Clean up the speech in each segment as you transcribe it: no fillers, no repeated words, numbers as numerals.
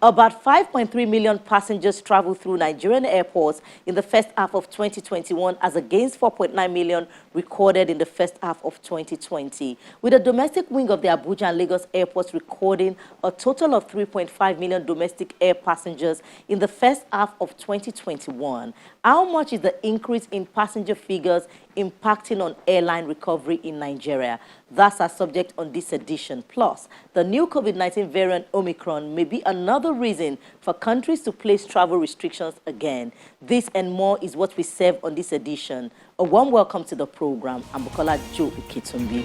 About 5.3 million passengers traveled through Nigerian airports in the first half of 2021 as against 4.9 million recorded in the first half of 2020, with the domestic wing of the Abuja and Lagos airports recording a total of 3.5 million domestic air passengers in the first half of 2021. How much is the increase in passenger figures impacting on airline recovery in Nigeria? That's our subject on this edition. Plus, the new COVID-19 variant Omicron may be another reason for countries to place travel restrictions again. This and more is what we serve on this edition. A warm welcome to the program. I'm Bukola Joe Ikitumbi.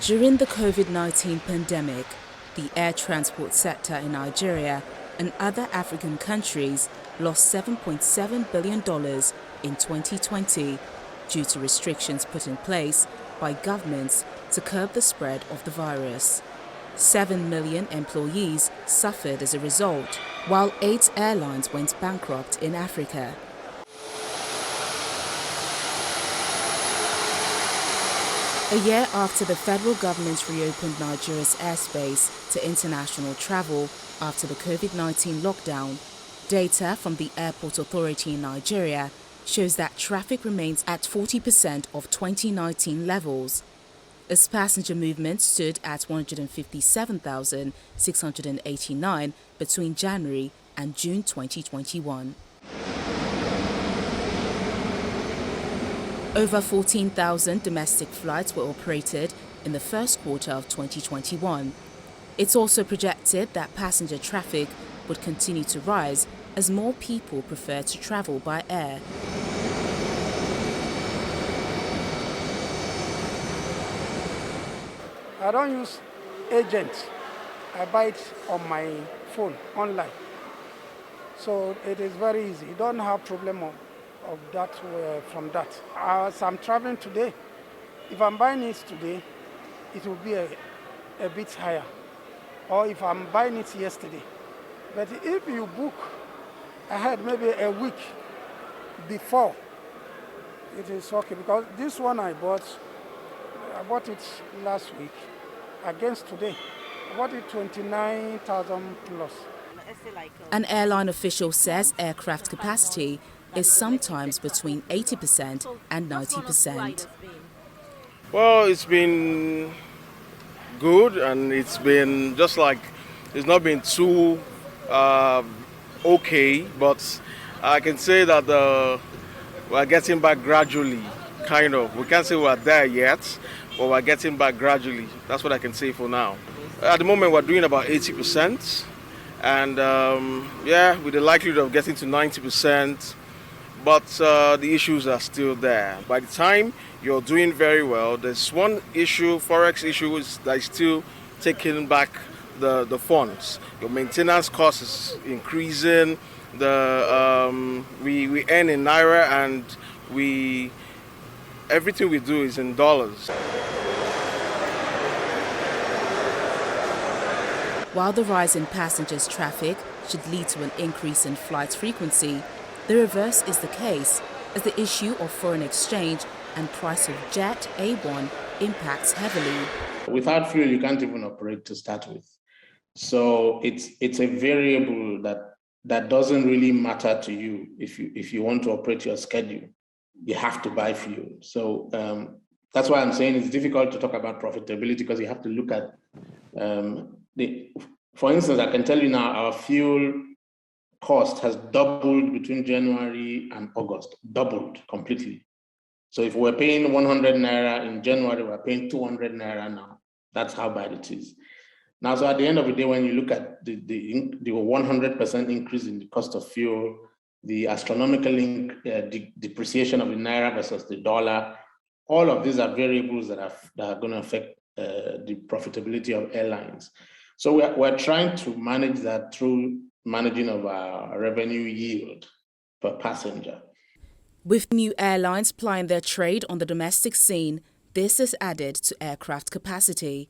During the COVID-19 pandemic, the air transport sector in Nigeria and other African countries lost $7.7 billion in 2020 due to restrictions put in place by governments to curb the spread of the virus. 7 million employees suffered as a result, while 8 airlines went bankrupt in Africa. A year after the federal government reopened Nigeria's airspace to international travel after the COVID-19 lockdown, data from the Airport Authority in Nigeria shows that traffic remains at 40% of 2019 levels, as passenger movement stood at 157,689 between January and June 2021. Over 14,000 domestic flights were operated in the first quarter of 2021. It's also projected that passenger traffic would continue to rise as more people prefer to travel by air. I don't use agents. I buy it on my phone, online. So it is very easy. You don't have problem of that from that. As I'm traveling today, if I'm buying it today, it will be a bit higher. Or if I'm buying it yesterday. But if you book ahead, maybe a week before, it is okay. Because this one I bought it last week against today. I bought it 29,000 plus. An airline official says aircraft capacity is sometimes between 80% and 90%. Well, it's been good, and it's been just like it's not been too okay, but I can say that we're getting back gradually, kind of. We can't say we're there yet, but we're getting back gradually. That's what I can say for now. At the moment, we're doing about 80%, and yeah, with the likelihood of getting to 90%, but the issues are still there. By the time you're doing very well, there's one issue, forex issue, that is still taking back the funds. Your maintenance cost is increasing. We earn in naira, and everything we do is in dollars. While the rise in passengers' traffic should lead to an increase in flight frequency, the reverse is the case, as the issue of foreign exchange and price of jet A1 impacts heavily. Without fuel, you can't even operate to start with. So it's a variable that doesn't really matter to you. If you want to operate your schedule, you have to buy fuel. So that's why I'm saying it's difficult to talk about profitability, because you have to look at for instance, I can tell you now our fuel cost has doubled between January and August, doubled completely. So if we're paying 100 naira in January, we're paying 200 naira now. That's how bad it is. Now, so at the end of the day, when you look at the 100% increase in the cost of fuel, the astronomical depreciation of the naira versus the dollar, all of these are variables that are going to affect the profitability of airlines. So we're trying to manage that through managing of our revenue yield per passenger. With new airlines plying their trade on the domestic scene, this is added to aircraft capacity.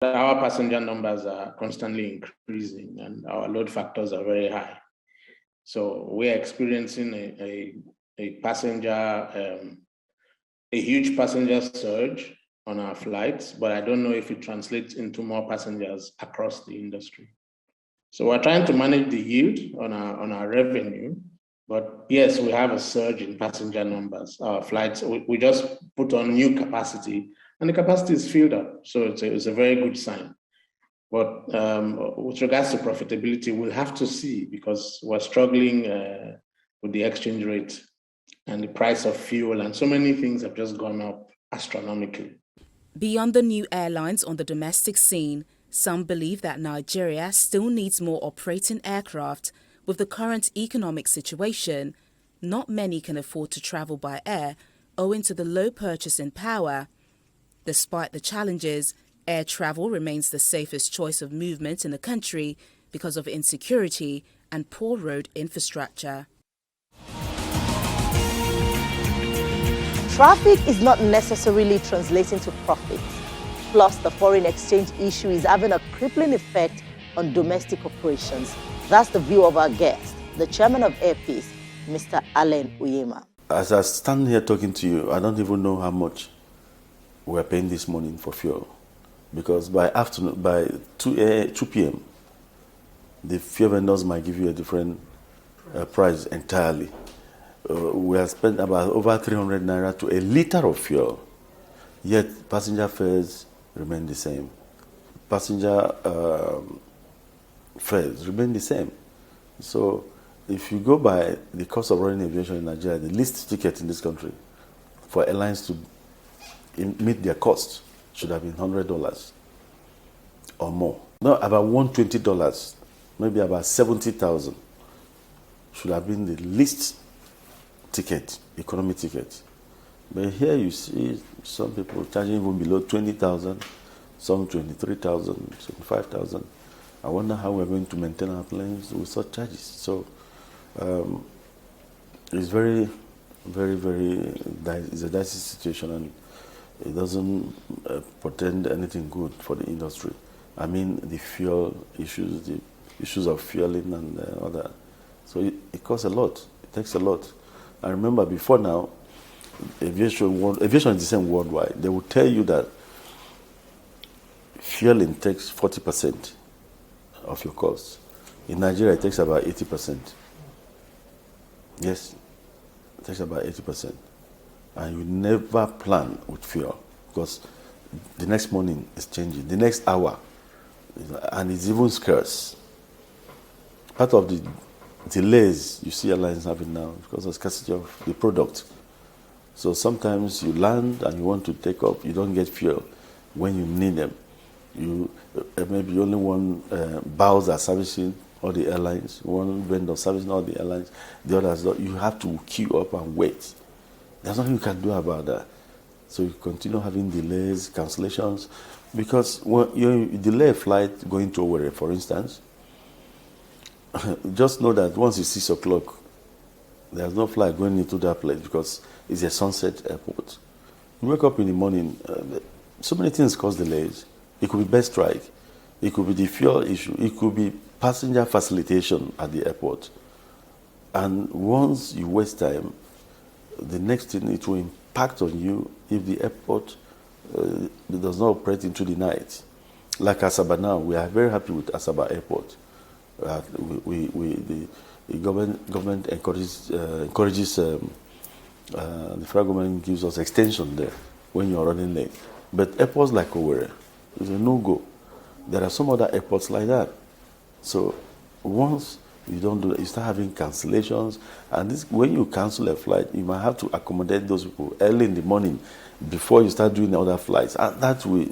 Our passenger numbers are constantly increasing and our load factors are very high. So we're experiencing a passenger a huge passenger surge on our flights, but I don't know if it translates into more passengers across the industry. So we're trying to manage the yield on our revenue, but yes, we have a surge in passenger numbers. Our flights, we just put on new capacity, and the capacity is filled up. So it's a very good sign. But with regards to profitability, we'll have to see, because we're struggling with the exchange rate and the price of fuel, and so many things have just gone up astronomically. Beyond the new airlines on the domestic scene, some believe that Nigeria still needs more operating aircraft. With the current economic situation, not many can afford to travel by air owing to the low purchasing power. Despite the challenges, air travel remains the safest choice of movement in the country because of insecurity and poor road infrastructure. Traffic is not necessarily translating to profits. Plus, the foreign exchange issue is having a crippling effect on domestic operations. That's the view of our guest, the chairman of Airpeace, Mr. Allen Uyema. As I stand here talking to you, I don't even know how much we're paying this morning for fuel. Because by 2 p.m., the fuel vendors might give you a different price entirely. We have spent about over 300 naira to a liter of fuel, yet passenger fares remain the same. Passenger fares remain the same. So if you go by the cost of running aviation in Nigeria, the least ticket in this country for airlines to meet their cost should have been $100 or more. No, about $120, maybe about 70,000 should have been the least ticket, economy ticket. But here you see some people charging even below 20,000, some 23,000, 25,000. I wonder how we're going to maintain our planes with such charges. So it's very, very, it's a dicey situation, and it doesn't portend anything good for the industry. I mean, the fuel issues, the issues of fueling and all that. So it costs a lot. It takes a lot. I remember before now, aviation is the same worldwide. They will tell you that fueling takes 40% of your costs. In Nigeria, it takes about 80%. Yes, it takes about 80%. And you never plan with fuel, because the next morning is changing, the next hour, and it's even scarce. Part of the delays you see airlines having now because of scarcity of the product. So sometimes you land and you want to take off, you don't get fuel when you need them. You maybe only one Bowser servicing all the airlines, one vendor servicing all the airlines, the others don't. You have to queue up and wait. There's nothing you can do about that. So you continue having delays, cancellations, because when you delay a flight going to Owerri, for instance, just know that once it's 6 o'clock, there's no flight going into that place because it's a sunset airport. You wake up in the morning, so many things cause delays. It could be bed strike, it could be the fuel issue, it could be passenger facilitation at the airport. And once you waste time, the next thing, it will impact on you if the airport does not operate into the night. Like Asaba now, we are very happy with Asaba Airport. The government encourages the federal government gives us extension there when you're running late. But airports like Owerri is a no-go. There are some other airports like that. So once you don't do that, you start having cancellations, and when you cancel a flight, you might have to accommodate those people early in the morning before you start doing other flights. And that way,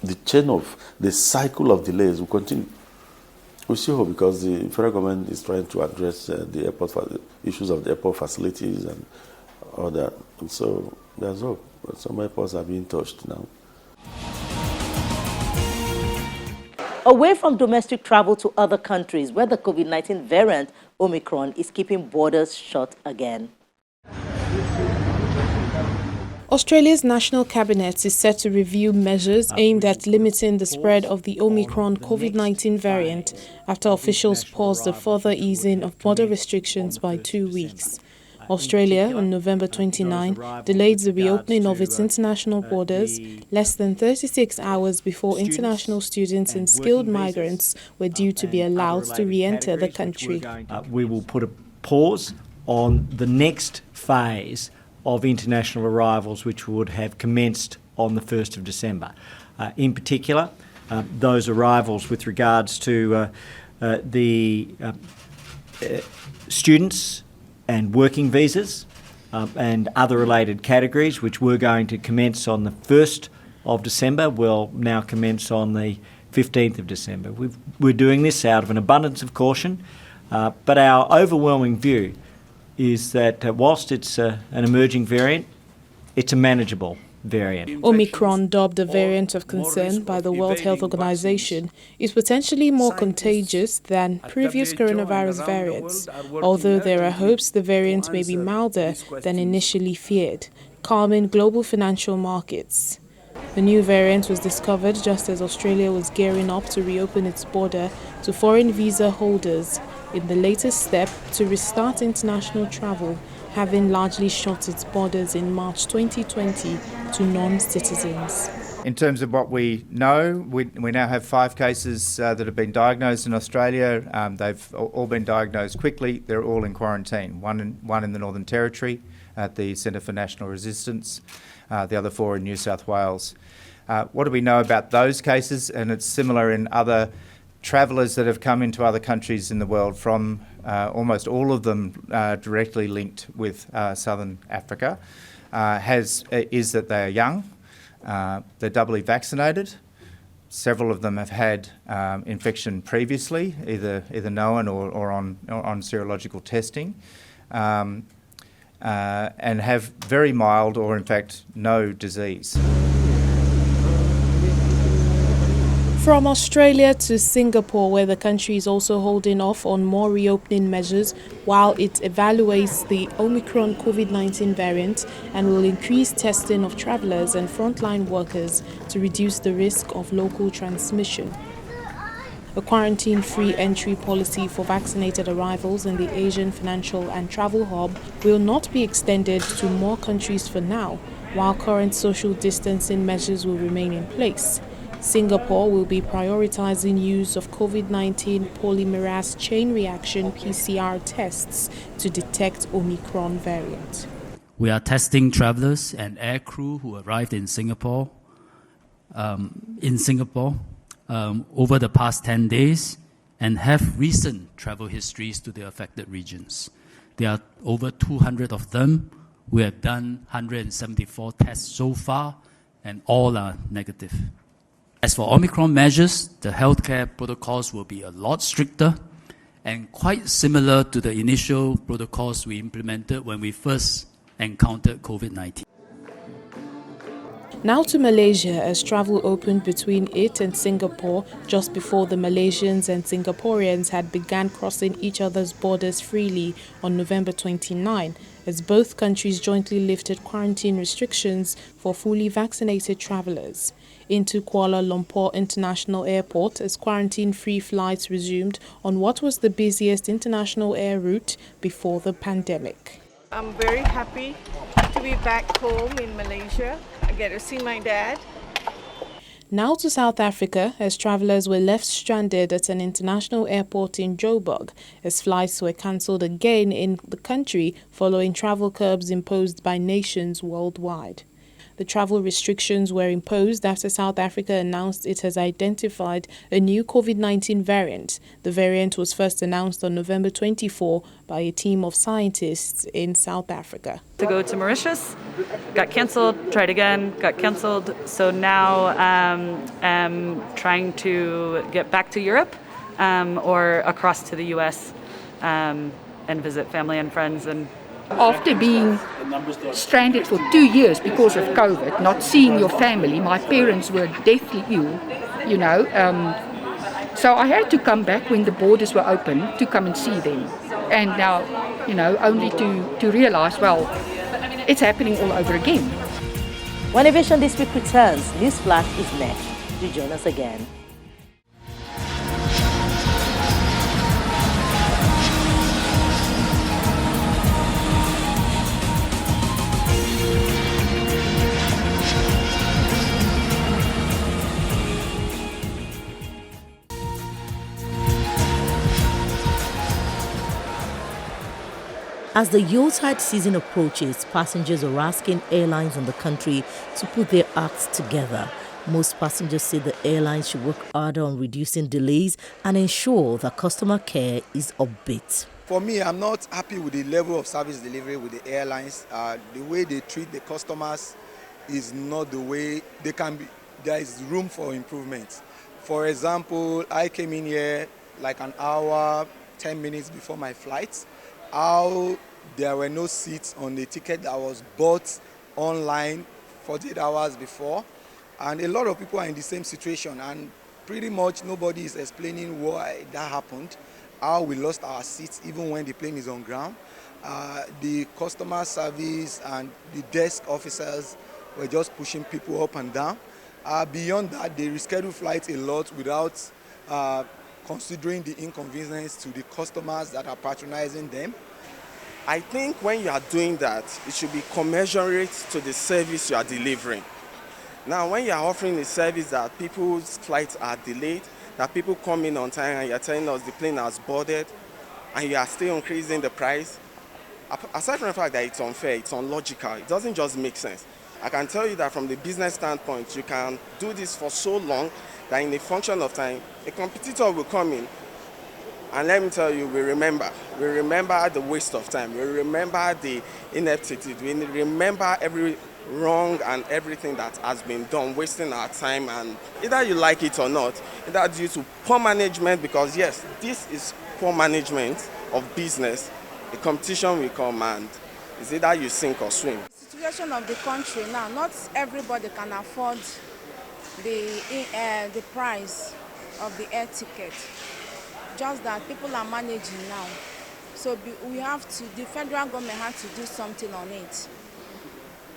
the cycle of delays will continue. We see hope because the federal government is trying to address the issues of the airport facilities and all that. And so there's hope. But some airports are being touched now. Away from domestic travel to other countries where the COVID-19 variant Omicron is keeping borders shut again. Australia's National Cabinet is set to review measures aimed at limiting the spread of the Omicron COVID-19 variant after officials paused the further easing of border restrictions by 2 weeks. Australia, on November 29, delayed the reopening of its international borders less than 36 hours before international students and skilled migrants were due to be allowed to re-enter the country. We will put a pause on the next phase of international arrivals, which would have commenced on the 1st of December. In particular, those arrivals with regards to the students and working visas and other related categories, which were going to commence on the 1st of December, will now commence on the 15th of December. We're doing this out of an abundance of caution, but our overwhelming view is that whilst it's an emerging variant, it's a manageable variant. Omicron, dubbed a variant of concern by the World Health Organization, is potentially more contagious than previous coronavirus variants, although there are hopes the variant may be milder than initially feared, calming global financial markets. The new variant was discovered just as Australia was gearing up to reopen its border to foreign visa holders in the latest step to restart international travel, having largely shut its borders in March 2020 to non-citizens. In terms of what we know, we now have 5 cases that have been diagnosed in Australia. They've all been diagnosed quickly. They're all in quarantine. One in the Northern Territory at the Centre for National Resistance, the other 4 in New South Wales. What do we know about those cases? And it's similar in other travellers that have come into other countries in the world, from almost all of them directly linked with Southern Africa, is that they are young, they're doubly vaccinated. Several of them have had infection previously, either known or on serological testing, and have very mild or in fact no disease. From Australia to Singapore, where the country is also holding off on more reopening measures while it evaluates the Omicron COVID-19 variant and will increase testing of travellers and frontline workers to reduce the risk of local transmission. A quarantine-free entry policy for vaccinated arrivals in the Asian financial and travel hub will not be extended to more countries for now, while current social distancing measures will remain in place. Singapore will be prioritizing use of COVID-19 polymerase chain reaction PCR tests to detect Omicron variant. We are testing travelers and air crew who arrived in Singapore over the past 10 days and have recent travel histories to the affected regions. There are over 200 of them. We have done 174 tests so far, and all are negative. As for Omicron measures, the healthcare protocols will be a lot stricter and quite similar to the initial protocols we implemented when we first encountered COVID-19. Now to Malaysia, as travel opened between it and Singapore just before the Malaysians and Singaporeans had begun crossing each other's borders freely on November 29, as both countries jointly lifted quarantine restrictions for fully vaccinated travellers. Into Kuala Lumpur International Airport as quarantine-free flights resumed on what was the busiest international air route before the pandemic. I'm very happy to be back home in Malaysia. I get to see my dad. Now to South Africa, as travellers were left stranded at an international airport in Joburg, as flights were cancelled again in the country following travel curbs imposed by nations worldwide. The travel restrictions were imposed after South Africa announced it has identified a new COVID-19 variant. The variant was first announced on November 24 by a team of scientists in South Africa. To go to Mauritius, got cancelled, tried again, got cancelled. So now I'm trying to get back to Europe or across to the US and visit family and friends. And after being stranded for 2 years because of COVID, not seeing your family, my parents were deathly ill, so I had to come back when the borders were open to come and see them. And now, only to realize, well, it's happening all over again. When Aviation This Week returns, News Flash is next. Do join us again. As the Yuletide season approaches, passengers are asking airlines in the country to put their acts together. Most passengers say the airlines should work harder on reducing delays and ensure that customer care is upbeat. For me, I'm not happy with the level of service delivery with the airlines. The way they treat the customers is not the way they can be. There is room for improvement. For example, I came in here like an hour, 10 minutes before my flight. How there were no seats on the ticket that was bought online 48 hours before. And a lot of people are in the same situation, and pretty much nobody is explaining why that happened, how we lost our seats even when the plane is on ground. The customer service and the desk officers were just pushing people up and down. Beyond that, they reschedule flights a lot without considering the inconvenience to the customers that are patronizing them. I think when you are doing that, it should be commensurate to the service you are delivering. Now, when you are offering a service that people's flights are delayed, that people come in on time and you're telling us the plane has boarded, and you are still increasing the price, aside from the fact that it's unfair, it's unlogical, it doesn't just make sense. I can tell you that from the business standpoint, you can do this for so long that in a function of time, a competitor will come in, and let me tell you, we remember the waste of time, we remember the ineptitude, we remember every wrong and everything that has been done, wasting our time, and either you like it or not, either due to poor management, because yes, this is poor management of business, the competition will come and it's either you sink or swim. The situation of the country now, not everybody can afford the price of the air ticket, just that people are managing now. So the federal government had to do something on it.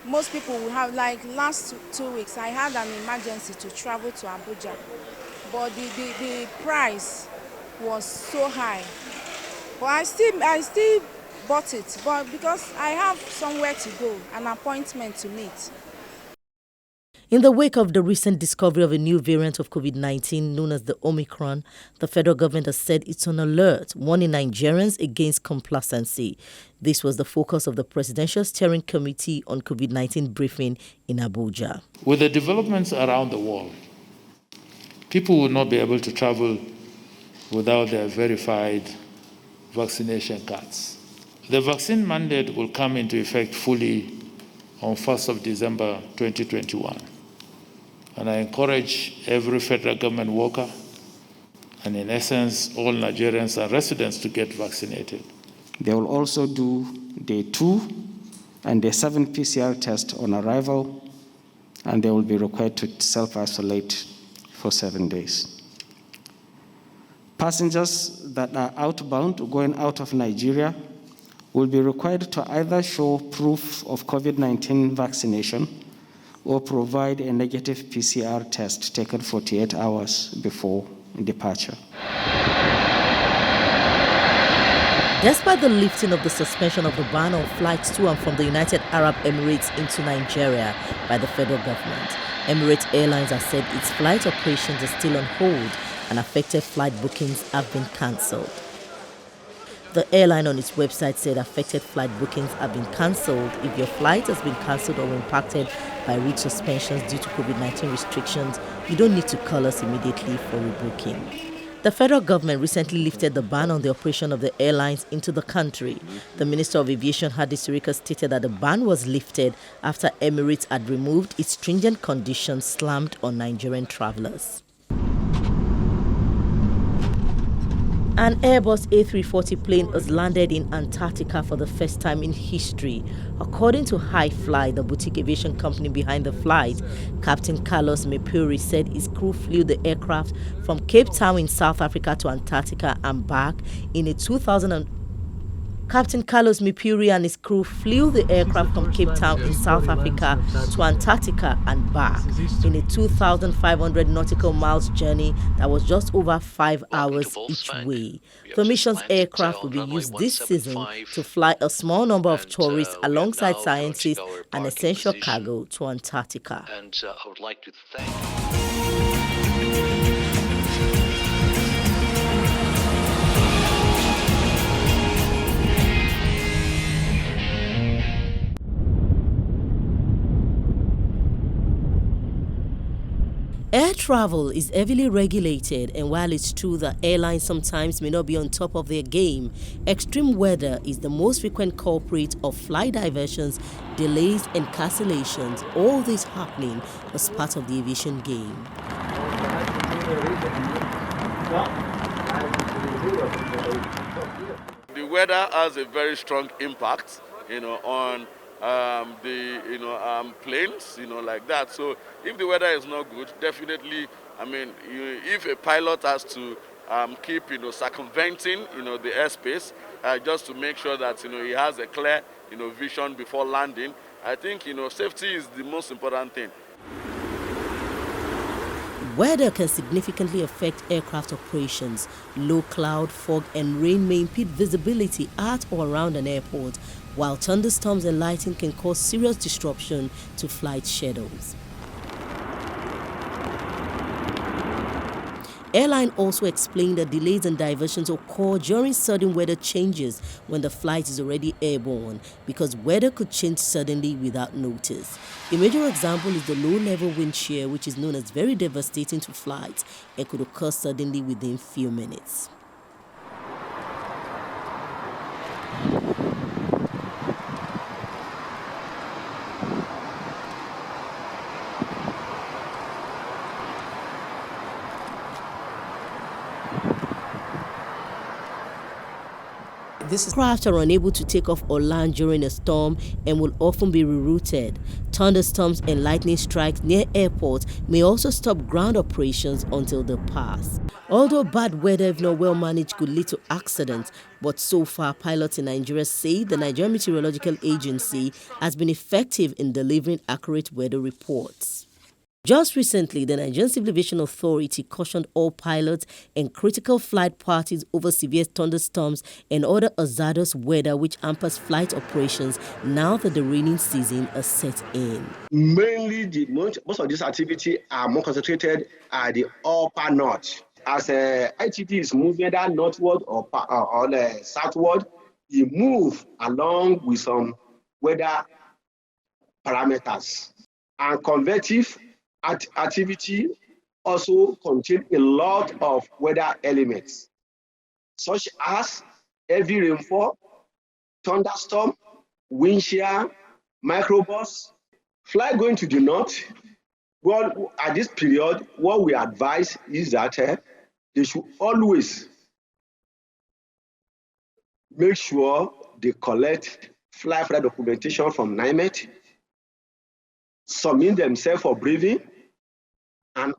Most people will have, like last 2 weeks, I had an emergency to travel to Abuja, but the price was so high. But I still bought it, but because I have somewhere to go, an appointment to meet. In the wake of the recent discovery of a new variant of COVID-19 known as the Omicron, the federal government has said it's on alert, warning Nigerians against complacency. This was the focus of the Presidential Steering Committee on COVID-19 briefing in Abuja. With the developments around the world, people will not be able to travel without their verified vaccination cards. The vaccine mandate will come into effect fully on 1st of December 2021. And I encourage every federal government worker, and in essence, all Nigerians and residents to get vaccinated. They will also do day 2 and day 7 PCR test on arrival, and they will be required to self-isolate for 7 days. Passengers that are outbound, going out of Nigeria, will be required to either show proof of COVID-19 vaccination or provide a negative PCR test taken 48 hours before departure. Despite the lifting of the suspension of the ban on flights to and from the United Arab Emirates into Nigeria by the federal government, Emirates Airlines has said its flight operations are still on hold and affected flight bookings have been cancelled. The airline on its website said affected flight bookings have been cancelled. If your flight has been cancelled or impacted by route suspensions due to COVID-19 restrictions, you don't need to call us immediately for rebooking. The federal government recently lifted the ban on the operation of the airlines into the country. The Minister of Aviation, Hadi Sirika, stated that the ban was lifted after Emirates had removed its stringent conditions slammed on Nigerian travelers. An Airbus A340 plane has landed in Antarctica for the first time in history. According to High Fly, the boutique aviation company behind the flight, Captain Carlos Mepuri said his crew flew the aircraft from Cape Town in South Africa to Antarctica and back in a Captain Carlos Mepuri and his crew flew the aircraft from Cape Town in South Africa to Antarctica and back in a 2,500 nautical miles journey that was just over 5 hours each way. The mission's aircraft will be used this season to fly a small number of tourists alongside scientists and essential cargo to Antarctica. And I would like to thank travel is heavily regulated, and while it's true that airlines sometimes may not be on top of their game, extreme weather is the most frequent culprit of flight diversions, delays and cancellations, all this happening as part of the aviation game. The weather has a very strong impact, on planes, like that. So if the weather is not good, definitely, if a pilot has to keep, circumventing, the airspace, just to make sure that, he has a clear, vision before landing, I think, safety is the most important thing. Weather can significantly affect aircraft operations. Low cloud, fog and rain may impede visibility at or around an airport, while thunderstorms and lightning can cause serious disruption to flight schedules. Airline also explained that delays and diversions occur during sudden weather changes when the flight is already airborne, because weather could change suddenly without notice. A major example is the low-level wind shear, which is known as very devastating to flights and could occur suddenly within few minutes. These craft are unable to take off or land during a storm and will often be rerouted. Thunderstorms and lightning strikes near airports may also stop ground operations until they pass. Although bad weather, if not well managed, could lead to accidents, but so far pilots in Nigeria say the Nigerian Meteorological Agency has been effective in delivering accurate weather reports. Just recently, the Nigerian Civil Aviation Authority cautioned all pilots and critical flight parties over severe thunderstorms and other hazardous weather which hampers flight operations now that the rainy season is set in. Mainly, most of these activities are more concentrated at the upper north. As ITT is moving either northward or southward, you move along with some weather parameters. And convective activity also contains a lot of weather elements, such as heavy rainfall, thunderstorm, wind shear, microbursts. Flight going to the north, well, at this period, what we advise is that they should always make sure they collect flight weather documentation from NIMET, submit themselves for briefing, and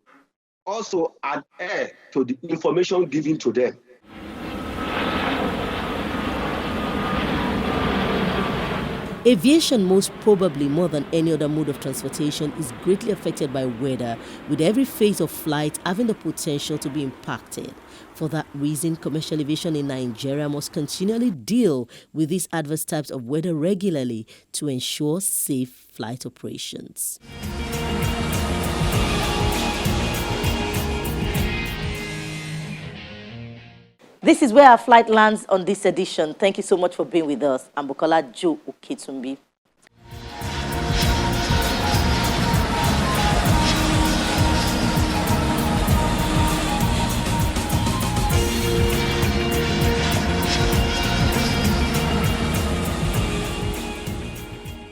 also adhere to the information given to them. Aviation, most probably more than any other mode of transportation, is greatly affected by weather, with every phase of flight having the potential to be impacted. For that reason, commercial aviation in Nigeria must continually deal with these adverse types of weather regularly to ensure safe flight operations. This is where our flight lands on this edition. Thank you so much for being with us. I'm Bukola Jo Oketumbi.